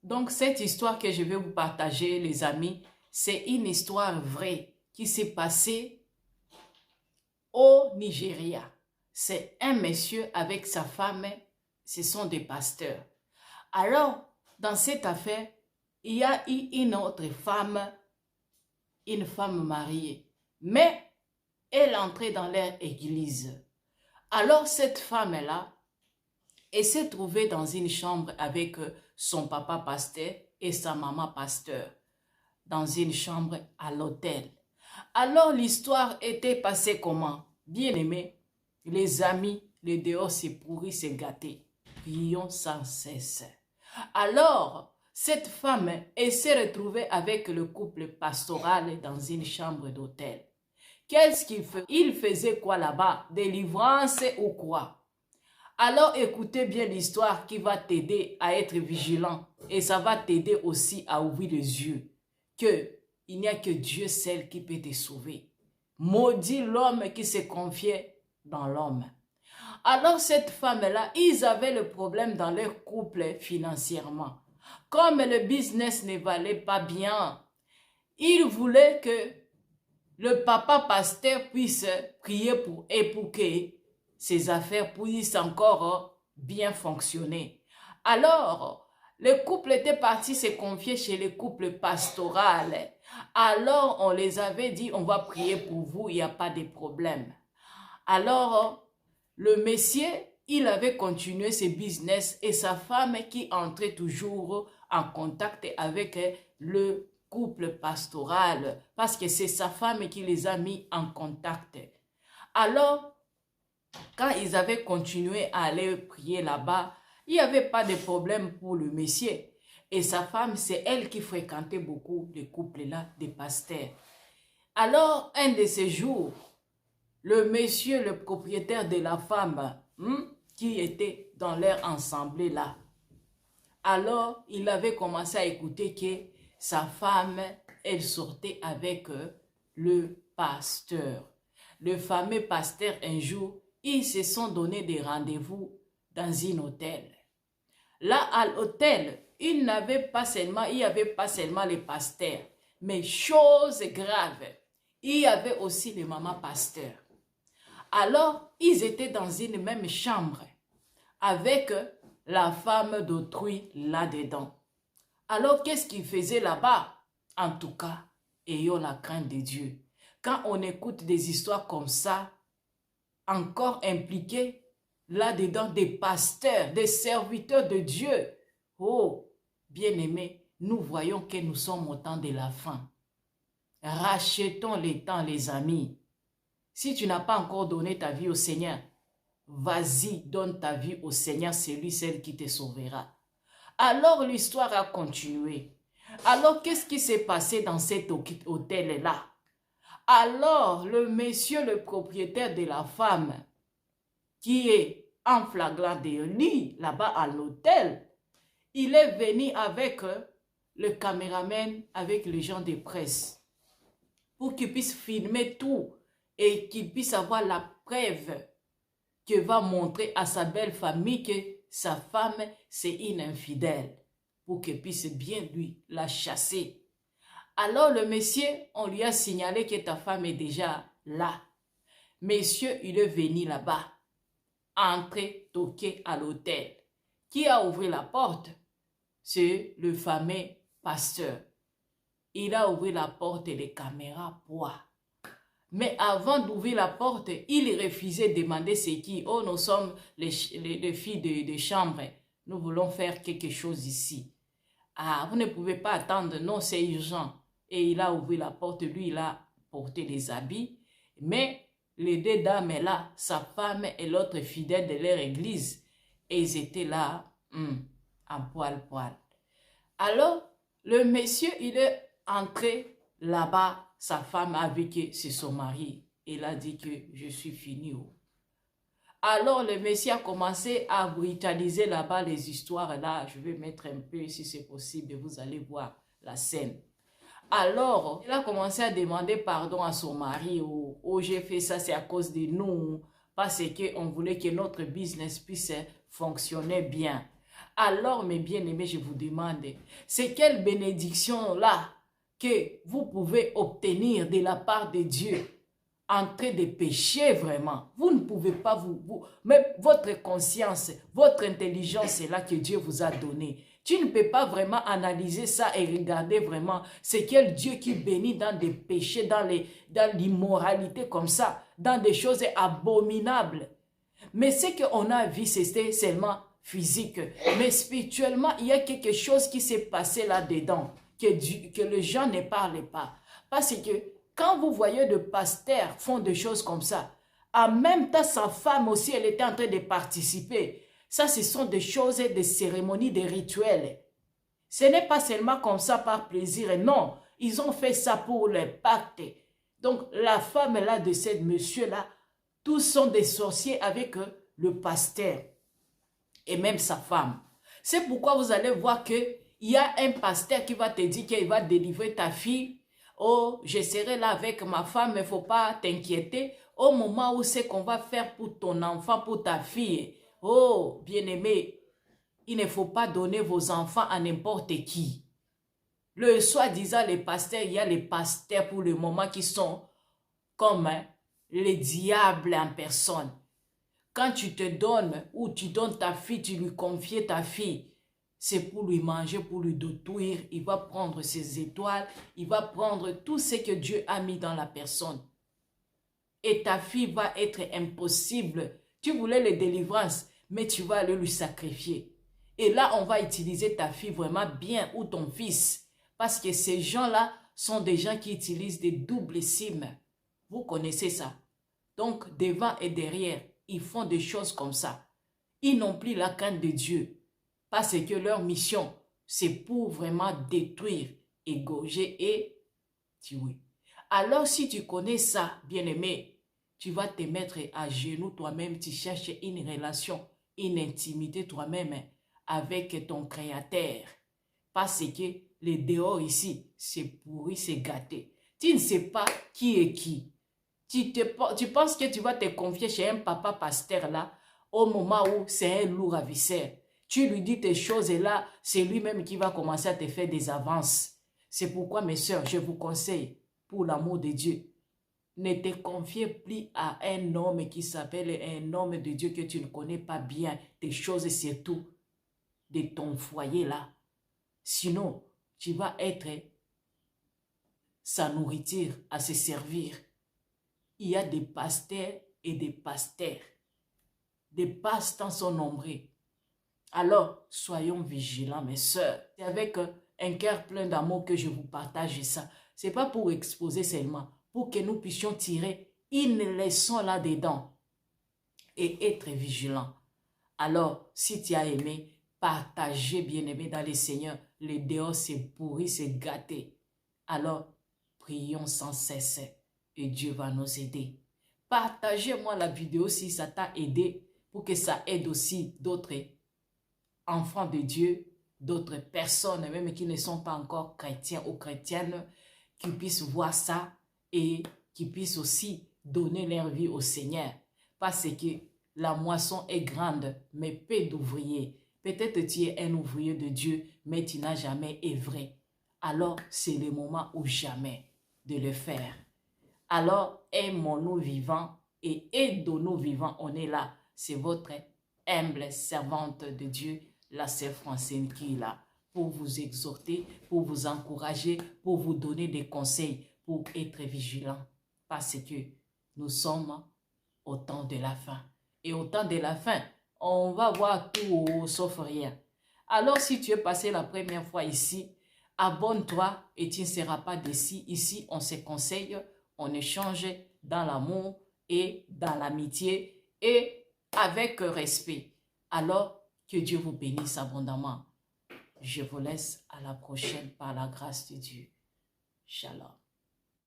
Donc, cette histoire que je vais vous partager, les amis, c'est une histoire vraie qui s'est passée au Nigeria. C'est un monsieur avec sa femme, ce sont des pasteurs. Alors, dans cette affaire, il y a eu une autre femme, une femme mariée, mais elle entrait dans leur église. Alors, cette femme-là, elle s'est trouvée dans une chambre avec son papa pasteur et sa maman pasteur, dans une chambre à l'hôtel. Alors, l'histoire était passée comment? Bien aimé, les amis, les dehors c'est pourri, c'est gâté. Prions sans cesse. Alors, cette femme, elle s'est retrouvée avec le couple pastoral dans une chambre d'hôtel. Qu'est-ce qu'il fait? Il faisait quoi là-bas? Délivrance ou quoi? Alors écoutez bien l'histoire qui va t'aider à être vigilant et ça va t'aider aussi à ouvrir les yeux que il n'y a que Dieu seul qui peut te sauver. Maudit l'homme qui se confiait dans l'homme. Alors cette femme-là, ils avaient le problème dans leur couple financièrement. Comme le business ne valait pas bien, ils voulaient que le papa pasteur puisse prier pour que ses affaires puissent encore bien fonctionner. Alors, le couple était parti se confier chez le couple pastoral. Alors, on les avait dit, on va prier pour vous, il n'y a pas de problème. Alors, le monsieur, il avait continué ses business et sa femme qui entrait toujours en contact avec le couple pastoral parce que c'est sa femme qui les a mis en contact. Alors, quand ils avaient continué à aller prier là-bas, il n'y avait pas de problème pour le monsieur. Et sa femme, c'est elle qui fréquentait beaucoup les couples-là des pasteurs. Alors, un de ces jours, le monsieur, le propriétaire de la femme, qui était dans leur assemblée là, alors il avait commencé à écouter que sa femme, elle sortait avec le pasteur. Le fameux pasteur, un jour, ils se sont donné des rendez-vous dans un hôtel. Là, à l'hôtel, il n'y avait pas seulement les pasteurs, mais chose grave, il y avait aussi les mamans pasteurs. Alors, ils étaient dans une même chambre avec la femme d'autrui là-dedans. Alors, qu'est-ce qu'ils faisaient là-bas? En tout cas, ayons la crainte de Dieu. Quand on écoute des histoires comme ça, encore impliqués là-dedans des pasteurs, des serviteurs de Dieu. Oh, bien-aimés, nous voyons que nous sommes au temps de la fin. Rachetons les temps, les amis. Si tu n'as pas encore donné ta vie au Seigneur, vas-y, donne ta vie au Seigneur, c'est lui, celle qui te sauvera. Alors l'histoire a continué. Alors qu'est-ce qui s'est passé dans cet hôtel-là? Alors le monsieur, le propriétaire de la femme, qui est en flagrant délit là-bas à l'hôtel, il est venu avec le caméraman, avec les gens de presse, pour qu'ils puissent filmer tout et qu'il puisse avoir la preuve que va montrer à sa belle famille que sa femme, c'est une infidèle, pour qu'il puisse bien lui la chasser. Alors le monsieur, on lui a signalé que ta femme est déjà là. Monsieur, il est venu là-bas, entrer, toquer à l'hôtel. Qui a ouvert la porte? C'est le fameux pasteur. Il a ouvert la porte et les caméras poids. Mais avant d'ouvrir la porte, il refusait de demander c'est qui. Oh, nous sommes les filles de chambre. Nous voulons faire quelque chose ici. Ah, vous ne pouvez pas attendre. Non, c'est urgent. Et il a ouvert la porte. Lui, il a porté les habits. Mais les deux dames là, sa femme et l'autre fidèle de leur église, et ils étaient là, en poil. Alors, le monsieur, il est entré là-bas. Sa femme a vu que c'est son mari. Il a dit que je suis fini. Alors le monsieur a commencé à brutaliser là-bas les histoires là. Je vais mettre un peu si c'est possible. Vous allez voir la scène. Alors, il a commencé à demander pardon à son mari. Oh, j'ai fait ça, c'est à cause de nous. Parce qu'on voulait que notre business puisse fonctionner bien. Alors, mes bien-aimés, je vous demande, c'est quelle bénédiction-là que vous pouvez obtenir de la part de Dieu en train de pécher vraiment? Vous ne pouvez pas mais votre conscience, votre intelligence, c'est là que Dieu vous a donné. Tu ne peux pas vraiment analyser ça et regarder vraiment c'est quel Dieu qui bénit dans des péchés, dans l'immoralité comme ça, dans des choses abominables. Mais ce qu'on a vu, c'était seulement physique. Mais spirituellement, il y a quelque chose qui s'est passé là-dedans, que les gens ne parlent pas. Parce que quand vous voyez des pasteurs font des choses comme ça, en même temps, sa femme aussi, elle était en train de participer. Ça, ce sont des choses, des cérémonies, des rituels. Ce n'est pas seulement comme ça par plaisir. Non, ils ont fait ça pour le pacte. Donc, la femme là de ce monsieur-là, tous sont des sorciers avec le pasteur et même sa femme. C'est pourquoi vous allez voir qu'il y a un pasteur qui va te dire qu'il va délivrer ta fille. Oh, je serai là avec ma femme, il ne faut pas t'inquiéter. Au moment où c'est qu'on va faire pour ton enfant, pour ta fille. Oh, bien-aimé, il ne faut pas donner vos enfants à n'importe qui. Le soi-disant les pasteurs, il y a les pasteurs pour le moment qui sont comme les diables en personne. Quand tu te donnes ou tu donnes ta fille, tu lui confies ta fille, c'est pour lui manger, pour lui détruire. Il va prendre ses étoiles, il va prendre tout ce que Dieu a mis dans la personne. Et ta fille va être impossible. Tu voulais les délivrances, mais tu vas aller lui sacrifier. Et là, on va utiliser ta fille vraiment bien ou ton fils. Parce que ces gens-là sont des gens qui utilisent des doubles cimes. Vous connaissez ça. Donc, devant et derrière, ils font des choses comme ça. Ils n'ont plus la crainte de Dieu. Parce que leur mission, c'est pour vraiment détruire, égorger et tuer. Alors, si tu connais ça, bien-aimé, tu vas te mettre à genoux toi-même, tu cherches une relation, une intimité toi-même avec ton Créateur. Parce que les dehors ici, c'est pourri, c'est gâté. Tu ne sais pas qui est qui. Tu penses que tu vas te confier chez un papa pasteur là, au moment où c'est un loup ravisseur. Tu lui dis tes choses et là, c'est lui-même qui va commencer à te faire des avances. C'est pourquoi, mes sœurs, je vous conseille, pour l'amour de Dieu, ne te confiez plus à un homme qui s'appelle un homme de Dieu que tu ne connais pas bien, des choses surtout de ton foyer là. Sinon, tu vas être sa nourriture à se servir. Il y a des pasteurs et des pasteurs. Des pasteurs sont nombreux. Alors, soyons vigilants, mes sœurs. C'est avec un cœur plein d'amour que je vous partage ça. Ce n'est pas pour exposer seulement, pour que nous puissions tirer une leçon là-dedans et être vigilants. Alors, si tu as aimé, partagez, bien-aimé, dans le Seigneur. Le dehors, c'est pourri, c'est gâté. Alors, prions sans cesse et Dieu va nous aider. Partagez-moi la vidéo si ça t'a aidé pour que ça aide aussi d'autres enfants de Dieu, d'autres personnes, même qui ne sont pas encore chrétiens ou chrétiennes, qui puissent voir ça et qui puissent aussi donner leur vie au Seigneur. Parce que la moisson est grande, mais peu d'ouvriers. Peut-être tu es un ouvrier de Dieu, mais tu n'as jamais œuvré. Alors, c'est le moment ou jamais de le faire. Alors, aimons-nous vivants et aidons-nous vivants. On est là. C'est votre humble servante de Dieu, la sœur Francine qui est là pour vous exhorter, pour vous encourager, pour vous donner des conseils, pour être vigilant. Parce que nous sommes au temps de la fin. Et au temps de la fin, on va voir tout sauf rien. Alors, si tu es passé la première fois ici, abonne-toi et tu ne seras pas déçu. Ici, on se conseille, on échange dans l'amour et dans l'amitié et avec respect. Alors, que Dieu vous bénisse abondamment. Je vous laisse à la prochaine par la grâce de Dieu. Shalom.